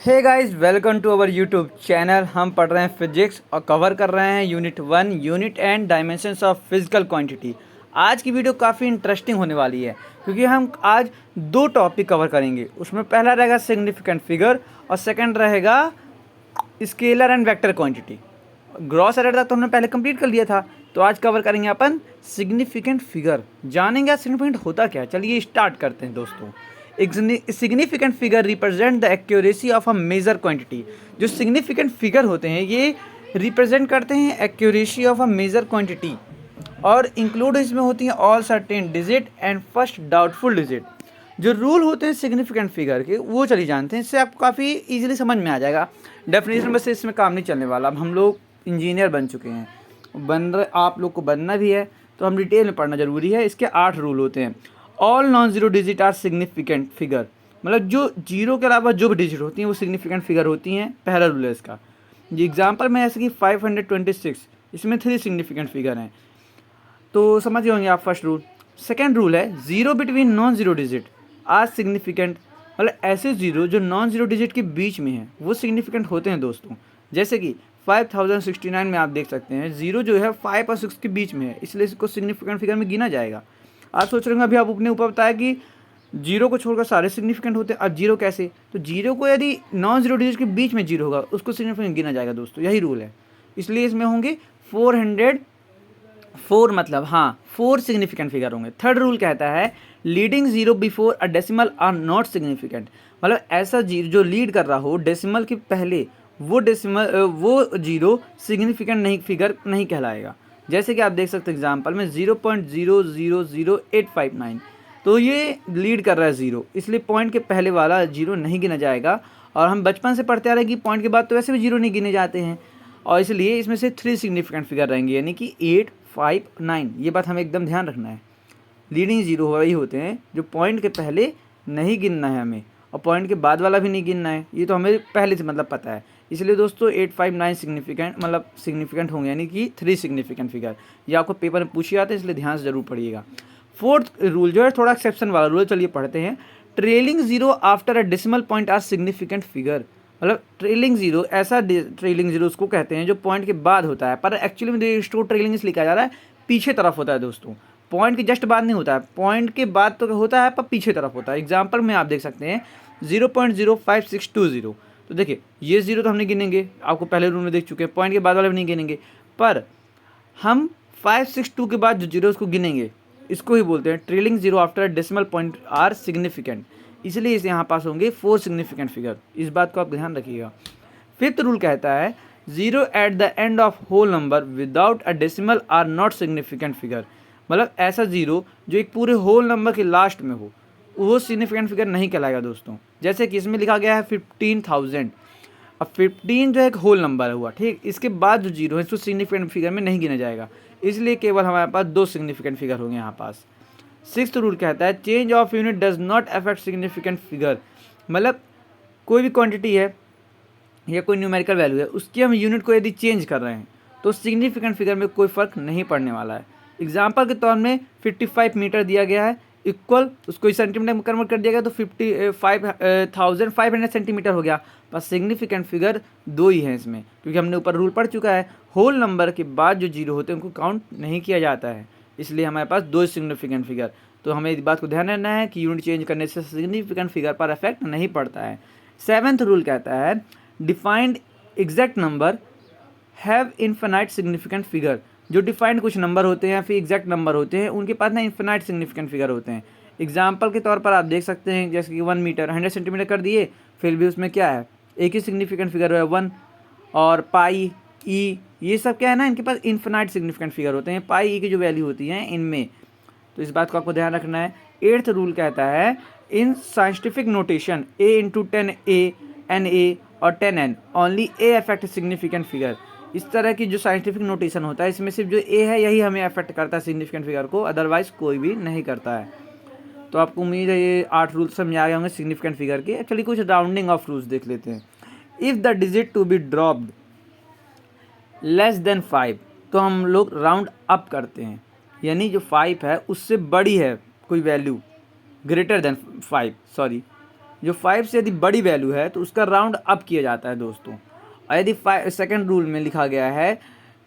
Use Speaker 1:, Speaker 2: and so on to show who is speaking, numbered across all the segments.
Speaker 1: Hey guys, welcome to our YouTube channel. हम पढ़ रहे हैं फिजिक्स और कवर कर रहे हैं unit 1 unit and dimensions of physical quantity. आज की वीडियो काफ़ी इंटरेस्टिंग होने वाली है क्योंकि हम आज दो टॉपिक कवर करेंगे। उसमें पहला रहेगा सिग्निफिकेंट फिगर और सेकंड रहेगा scalar and vector quantity. Gross error तक तो हमने पहले कंप्लीट कर लिया था, तो आज कवर करेंगे अपन सिग्निफिकेंट फिगर। जानेंगे सिग्निफिकेंट होता क्या है। चलिए स्टार्ट करते हैं दोस्तों। एक significant figure represent the accuracy of a measure quantity. जो सिग्निफिकेंट फिगर होते हैं ये रिप्रेजेंट करते हैं accuracy of a measure quantity और इंक्लूड इसमें होती हैं all certain digit and first doubtful digit. जो रूल होते हैं सिग्निफिकेंट फिगर के वो चलिए जानते हैं, इससे आपको काफ़ी इजीली समझ में आ जाएगा। डेफिनेशन बस इसमें काम नहीं चलने वाला। अब हम लोग इंजीनियर बन चुके हैं, आप लोग को बनना भी है, तो हम डिटेल में पढ़ना जरूरी है। इसके 8 रूल होते हैं। All non zero digit are significant figure, मतलब जो जीरो के अलावा जो भी डिजिट होती हैं वो सिग्निफिकेंट फिगर होती हैं। पहला रूल है इसका। ये एग्जाम्पल में ऐसे कि 526, इसमें 3 सिग्निफिकेंट फिगर हैं, तो समझ गए होंगे आप फर्स्ट रूल। सेकेंड रूल है zero between non zero digit are significant, मतलब ऐसे जीरो जो नॉन जीरो डिजिट के बीच में हैं वो सिग्निफिकेंट होते हैं दोस्तों। जैसे कि 5069 में आप देख सकते हैं जीरो जो है 5 और 6 के बीच में है, इसलिए इसको सिग्निफिकेंट फिगर में गिना जाएगा। आप सोच रहे होंगे अभी आप अपने ऊपर बताया कि जीरो को छोड़कर सारे सिग्निफिकेंट होते हैं, अब जीरो कैसे? तो जीरो को यदि नॉन जीरो डिजिट के बीच में जीरो होगा उसको सिग्निफिकेंट गिना जाएगा दोस्तों, यही रूल है। इसलिए इसमें होंगे 404, मतलब हाँ 4 सिग्निफिकेंट फिगर होंगे। थर्ड रूल कहता है leading zero before a decimal are not significant, मतलब ऐसा जीरो जो लीड कर रहा हो डेसिमल के पहले वो जीरो सिग्निफिकेंट नहीं फिगर नहीं कहलाएगा। जैसे कि आप देख सकते हैं एग्जाम्पल में 0.000859, तो ये लीड कर रहा है जीरो, इसलिए पॉइंट के पहले वाला जीरो नहीं गिना जाएगा। और हम बचपन से पढ़ते आ रहे हैं कि पॉइंट के बाद तो वैसे भी जीरो नहीं गिने जाते हैं, और इसलिए इसमें से 3 सिग्निफिकेंट फिगर रहेंगे, यानी कि 8, 5, 9। ये बात हमें एकदम ध्यान रखना है। लीडिंग जीरो वही होते हैं जो पॉइंट के पहले नहीं गिनना है हमें, और पॉइंट के बाद वाला भी नहीं गिनना है, ये तो हमें पहले से मतलब पता है। इसलिए दोस्तों 8, 5, 9 सिग्निफिकेंट मतलब सिग्निफिकेंट होंगे, यानी कि 3 सिग्निफिकेंट फिगर। ये आपको पेपर में पूछे जाते हैं, इसलिए ध्यान से जरूर पढ़िएगा। फोर्थ रूल जो है थोड़ा एक्सेप्शन वाला रूल, चलिए पढ़ते हैं। Trailing zero after a decimal point are significant figure, मतलब ट्रेलिंग जीरो, ऐसा ट्रेलिंग जीरो उसको कहते हैं जो पॉइंट के बाद होता है, पर एक्चुअली में इसको ट्रेलिंग इसलिए कहा जा रहा है, पीछे तरफ होता है दोस्तों, पॉइंट के जस्ट बाद नहीं होता है। पॉइंट के बाद तो होता है पर पीछे तरफ होता है। एग्जाम्पल में आप देख सकते हैं 0.05620, तो देखिए ये जीरो तो हमने गिनेंगे, आपको पहले रूल में देख चुके हैं, पॉइंट के बाद वाले भी नहीं गिनेंगे, पर हम 562 के बाद जो जीरो उसको गिनेंगे, इसको ही बोलते हैं trailing zero after decimal point are significant, इसलिए इसे यहाँ पास होंगे 4 सिग्निफिकेंट फिगर। इस बात को आप ध्यान रखिएगा। फिफ्थ रूल कहता है zero at the end of whole number without a decimal are not significant figure, मतलब ऐसा जीरो जो एक पूरे होल नंबर के लास्ट में हो वो सिग्निफिकेंट फिगर नहीं कहलाएगा दोस्तों। जैसे कि इसमें लिखा गया है 15,000, अब 15 जो है एक होल नंबर हुआ, ठीक, इसके बाद जो जीरो है इसको सिग्निफिकेंट फिगर में नहीं गिना जाएगा, इसलिए केवल हमारे पास 2 सिग्निफिकेंट फिगर होंगे यहाँ पास। सिक्स्थ रूल कहता है change of unit does not affect significant figure, मतलब कोई भी क्वांटिटी है या कोई न्यूमेरिकल वैल्यू है उसकी हम यूनिट को यदि चेंज कर रहे हैं तो सिग्निफिकेंट फिगर में कोई फ़र्क नहीं पड़ने वाला है। एग्जाम्पल के तौर में 55 मीटर दिया गया है, इक्वल उसको सेंटीमीटर में कन्वर्ट कर दिया गया तो 55,500 सेंटीमीटर हो गया, बस सिग्निफिकेंट फिगर 2 ही है इसमें, क्योंकि हमने ऊपर रूल पढ़ चुका है होल नंबर के बाद जो जीरो होते हैं उनको काउंट नहीं किया जाता है, इसलिए हमारे पास 2 सिग्निफिकेंट फिगर। तो हमें इस बात को ध्यान रखना है कि यूनिट चेंज करने से सिग्निफिकेंट फिगर पर इफेक्ट नहीं पड़ता है। सेवन्थ रूल कहता है defined exact number have infinite significant figure, जो डिफाइंड कुछ नंबर होते हैं फिर एग्जैक्ट नंबर होते हैं उनके पास ना इन्फिनाइट सिग्निफिकेंट फिगर होते हैं। एग्जाम्पल के तौर पर आप देख सकते हैं जैसे कि 1 मीटर 100 सेंटीमीटर कर दिए, फिर भी उसमें क्या है एक ही सिग्निफिकेंट फिगर है 1, और पाई ई ये सब क्या है ना, इनके पास इन्फिनाइट सिग्निफिकेंट फिगर होते हैं, पाई ई की जो वैल्यू होती है इनमें, तो इस बात को आपको ध्यान रखना है। एट्थ रूल कहता है in scientific notation a into 10a NA और 10n only a affect significant figure, इस तरह की जो साइंटिफिक नोटेशन होता है इसमें सिर्फ जो a है यही हमें अफेक्ट करता है सिग्निफिकेंट फिगर को, अदरवाइज कोई भी नहीं करता है। तो आपको उम्मीद है ये 8 रूल्स समझ आ गए होंगे सिग्निफिकेंट फिगर के। चलिए कुछ राउंडिंग ऑफ रूल्स देख लेते हैं। If the digit to be dropped less than 5, तो हम लोग राउंड अप करते हैं, यानी जो 5 है उससे बड़ी है कोई वैल्यू, ग्रेटर देन 5 सॉरी, जो 5 से यदि बड़ी वैल्यू है तो उसका राउंड अप किया जाता है दोस्तों। और यदि सेकंड रूल में लिखा गया है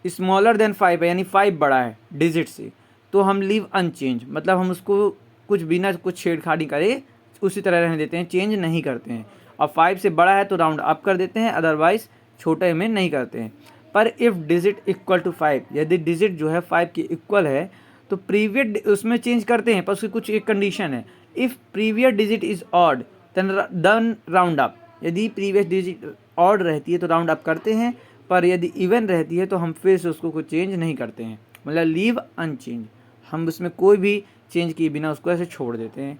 Speaker 1: स्मॉलर देन 5 है, यानी 5 बड़ा है डिजिट से, तो हम लीव अनचेंज, मतलब हम उसको कुछ बिना कुछ छेड़खानी करे उसी तरह रहने देते हैं, चेंज नहीं करते हैं। और 5 से बड़ा है तो राउंड अप कर देते हैं, अदरवाइज छोटे में नहीं करते हैं। पर इफ़ डिजिट इक्वल टू 5, यदि डिजिट जो है 5 के इक्वल है तो प्रीवियस उसमें चेंज करते हैं, पर उसकी कुछ एक कंडीशन है। If previous digit is odd then round up, यदि प्रीवियस डिजिट ऑड रहती है तो राउंड अप करते हैं, पर यदि इवन रहती है तो हम फिर से उसको कुछ चेंज नहीं करते हैं, मतलब लीव अनचेंज, हम उसमें कोई भी चेंज किए बिना उसको ऐसे छोड़ देते हैं।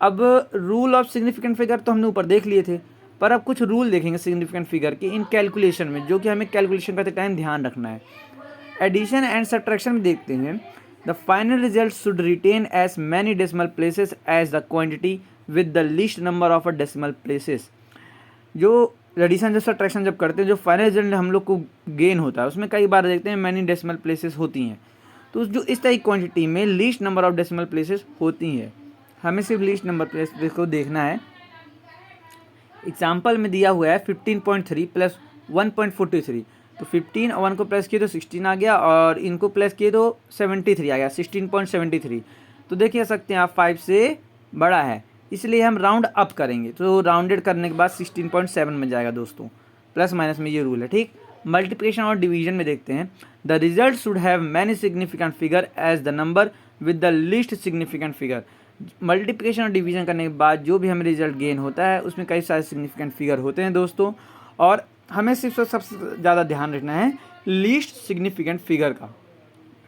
Speaker 1: अब रूल ऑफ सिग्निफिकेंट फिगर तो हमने ऊपर देख लिए थे, पर अब कुछ रूल देखेंगे सिग्निफिकेंट फिगर के इन कैलकुलेशन में, जो कि हमें कैलकुलेशन करते टाइम ध्यान रखना है। एडिशन एंड सब्ट्रैक्शन में देखते हैं, the final result should retain as many decimal places as the quantity with the least number of decimal places. जो एडिशन जो सब्ट्रैक्शन जब करते हैं, जो फाइनल रिजल्ट हम लोग को गेन होता है उसमें कई बार देखते हैं मैनी डेसिमल प्लेसेस होती हैं, तो जो इस तरह की क्वांटिटी में least number of decimal places होती हैं, हमें सिर्फ लीस्ट नंबर प्लेस को देखना है। एग्जाम्पल में दिया हुआ है 15.3 प्लस 1.43, तो 15 और 1 को प्लस किए तो 16 आ गया, और इनको प्लस किए तो 73 आ गया, 16.73। तो देख सकते हैं आप 5 से बड़ा है, इसलिए हम राउंड अप करेंगे, तो राउंडेड करने के बाद 16.7 में जाएगा दोस्तों, प्लस माइनस में ये रूल है, ठीक। मल्टीप्लिकेशन और डिवीजन में देखते हैं, the result should have many significant figure as the number with the least significant figure. Multiplication और डिवीजन करने के बाद जो भी हमें रिजल्ट गेन होता है उसमें कई सारे सिग्निफिकेंट फिगर होते हैं दोस्तों, और हमें सिर्फ सबसे ज़्यादा ध्यान रखना है लीस्ट सिग्निफिकेंट फिगर का,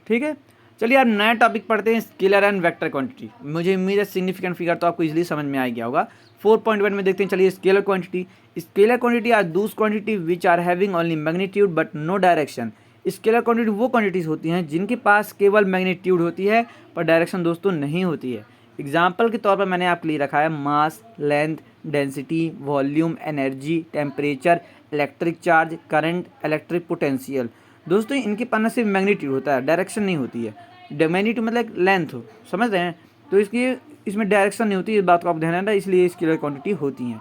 Speaker 1: ठीक है। चलिए अब नया टॉपिक पढ़ते हैं, स्केलर एंड वेक्टर क्वांटिटी। मुझे उम्मीद है सिग्निफिकेंट फिगर तो आपको इजीली समझ में आ गया होगा। 4.1 में देखते हैं, चलिए scalar quantity. Scalar quantity are those quantity which are having only magnitude but no direction. Scalar quantity वो क्वांटिटीज़ होती हैं जिनके पास केवल मैग्नीट्यूड होती है पर डायरेक्शन दोस्तों नहीं होती है। एग्जाम्पल के तौर पर मैंने आपके लिए रखा है mass, length, density, volume, energy, temperature, electric charge, current, electric potential. दोस्तों इनके पास ना सिर्फ मैग्नीट्यूड होता है, डायरेक्शन नहीं होती है। मैग्नीट्यूड मतलब लेंथ हो, समझ रहे हैं, तो इसमें डायरेक्शन नहीं होती, इस बात को आप ध्यान रखना, इसलिए स्केलर क्वांटिटी होती हैं।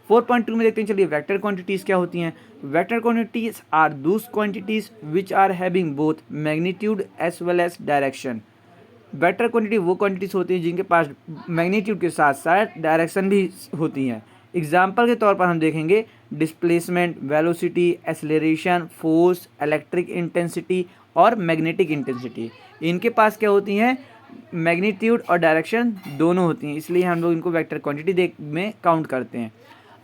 Speaker 1: 4.2 में देखते हैं, चलिए वेक्टर क्वांटिटीज़ क्या होती हैं। Vector quantities are those quantities which are having both magnitude as well as direction. Vector quantity वो क्वांटिटीज़ होती हैं जिनके पास मैग्नीट्यूड के साथ साथ डायरेक्शन भी होती हैं। एग्जाम्पल के तौर पर हम देखेंगे displacement, velocity, acceleration, force, electric intensity और मैग्नेटिक इंटेंसिटी। इनके पास क्या होती हैं, मैग्नीट्यूड और डायरेक्शन दोनों होती हैं, इसलिए हम लोग इनको वेक्टर क्वांटिटी में काउंट करते हैं।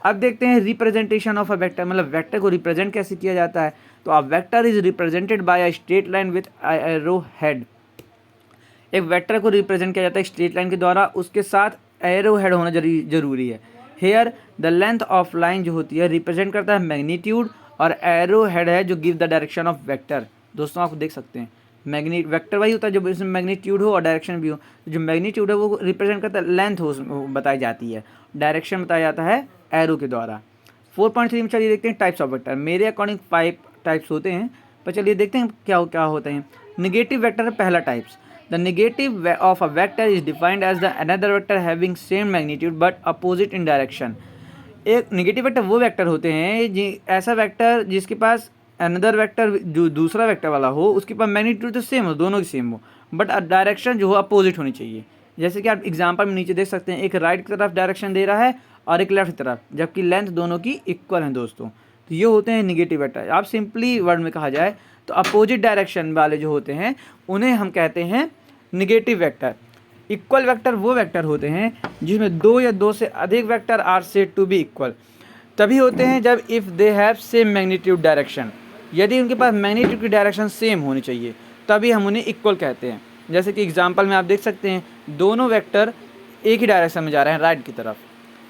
Speaker 1: अब देखते हैं रिप्रेजेंटेशन ऑफ अ वेक्टर, मतलब वेक्टर को रिप्रेजेंट कैसे किया जाता है। तो अ vector is represented by a straight line with arrow head. एक वेक्टर को रिप्रेजेंट किया जाता है स्ट्रेट लाइन के द्वारा, उसके साथ एरो हेड होना जरूरी है। Here the length of line जो होती है रिप्रेजेंट करता है मैग्नीट्यूड, और एरो हेड है जो give the direction of vector. दोस्तों आप देख सकते हैं वेक्टर वही होता है जो इसमें मैग्नीट्यूड हो और डायरेक्शन भी हो। जो मैग्नीट्यूड है वो रिप्रेजेंट करता है लेंथ हो बताई जाती है, डायरेक्शन बताया जाता है एरो के द्वारा। 4.3 में चलिए देखते हैं टाइप्स ऑफ वेक्टर। मेरे अकॉर्डिंग 5 टाइप्स होते हैं, पर चलिए देखते हैं क्या होते हैं। निगेटिव वेक्टर है पहला types. The negative of a vector is defined as the another vector having same magnitude but opposite in direction. एक निगेटिव वेक्टर वो वेक्टर होते हैं ऐसा वेक्टर जिसके पास अनदर वेक्टर जो दूसरा वेक्टर वाला हो उसके पास मैग्नीट्यूड तो सेम हो, दोनों की सेम हो, बट डायरेक्शन जो हो अपोजिट होनी चाहिए। जैसे कि आप एग्जांपल में नीचे देख सकते हैं, एक राइट की तरफ डायरेक्शन दे रहा है और एक लेफ्ट की तरफ, जबकि लेंथ दोनों की इक्वल है दोस्तों। तो ये होते हैं निगेटिव वेक्टर। आप सिंपली वर्ड में कहा जाए तो अपोजिट डायरेक्शन वाले जो होते हैं उन्हें हम कहते हैं निगेटिव वेक्टर। इक्वल वेक्टर वो वेक्टर होते हैं जिसमें 2 या 2 से अधिक vector are said to be equal. तभी होते हैं जब if they have same magnitude direction, यदि उनके पास मैग्नीट्यूड की डायरेक्शन सेम होनी चाहिए तभी हम उन्हें इक्वल कहते हैं। जैसे कि एग्जांपल में आप देख सकते हैं दोनों वेक्टर एक ही डायरेक्शन में जा रहे हैं, राइट की तरफ।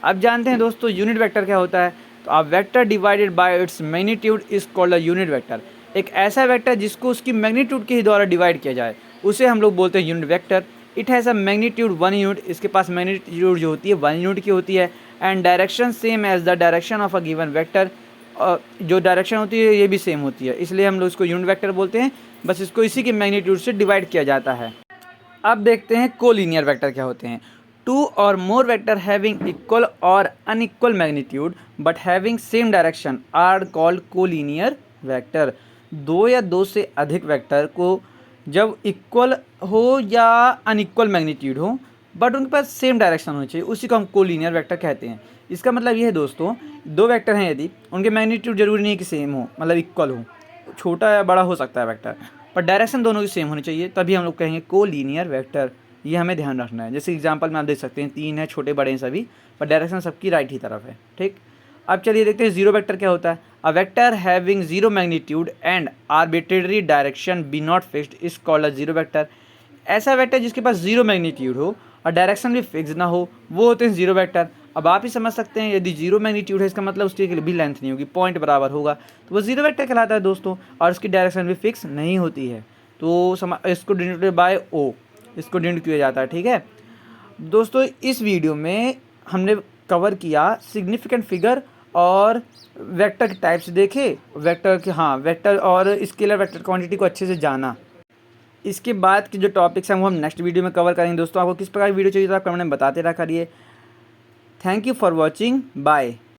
Speaker 1: अब जानते हैं दोस्तों यूनिट वेक्टर क्या होता है। तो अब vector divided by its magnitude is called a unit vector. एक ऐसा वेक्टर जिसको उसकी मैग्नीट्यूड के ही द्वारा डिवाइड किया जाए उसे हम लोग बोलते हैं unit vector. It has a magnitude 1 unit, इसके पास मैग्नीट्यूड जो होती है 1 यूनिट की होती है, and direction same as the direction of a given vector. जो डायरेक्शन होती है ये भी सेम होती है, इसलिए हम लोग इसको यूनिट वेक्टर बोलते हैं। बस इसको इसी के मैग्नीट्यूड से डिवाइड किया जाता है। अब देखते हैं कोलिनियर वेक्टर क्या होते हैं। Two or more vector having equal or unequal magnitude but having same direction are called collinear vector. दो या दो से अधिक वेक्टर को जब इक्वल हो या अनइक्वल मैग्नीट्यूड हो बट उनके पास सेम डायरेक्शन होनी चाहिए, उसी को हम कोलिनियर वेक्टर कहते हैं। इसका मतलब ये है दोस्तों, दो वेक्टर हैं यदि उनके मैग्नीट्यूड जरूरी नहीं कि सेम हो, मतलब इक्वल हो, छोटा या बड़ा हो सकता है वेक्टर, पर डायरेक्शन दोनों की सेम होनी चाहिए, तभी हम लोग कहेंगे कोलिनियर वेक्टर। ये हमें ध्यान रखना है। जैसे एग्जांपल में आप देख सकते हैं 3 है, छोटे बड़े हैं सभी, पर डायरेक्शन सबकी राइट ही तरफ है। ठीक, अब चलिए देखते हैं जीरो वेक्टर क्या होता है। A vector having zero magnitude and arbitrary direction be not fixed is called a zero vector. ऐसा वेक्टर जिसके पास जीरो मैग्नीट्यूड हो और डायरेक्शन भी फिक्स ना हो, वो होते हैं जीरो वेक्टर। अब आप ही समझ सकते हैं, यदि जीरो मैग्नीट्यूड है इसका मतलब उसकी भी लेंथ नहीं होगी, पॉइंट बराबर होगा, तो वो जीरो वेक्टर कहलाता है दोस्तों, और उसकी डायरेक्शन भी फिक्स नहीं होती है। तो इसको डिनोटेड बाय ओ, इसको डिनोट किया जाता है। ठीक है दोस्तों, इस वीडियो में हमने कवर किया सिग्निफिकेंट फिगर और वेक्टर के टाइप्स देखे, वेक्टर के, हाँ, वेक्टर और स्केलर वेक्टर क्वांटिटी को अच्छे से जाना। इसके बाद के जो टॉपिक्स हैं वो हम नेक्स्ट वीडियो में कवर करेंगे। दोस्तों आपको किस प्रकार की वीडियो चाहिए तो आप कमेंट में बताते रहा करिए। Thank you for watching, bye.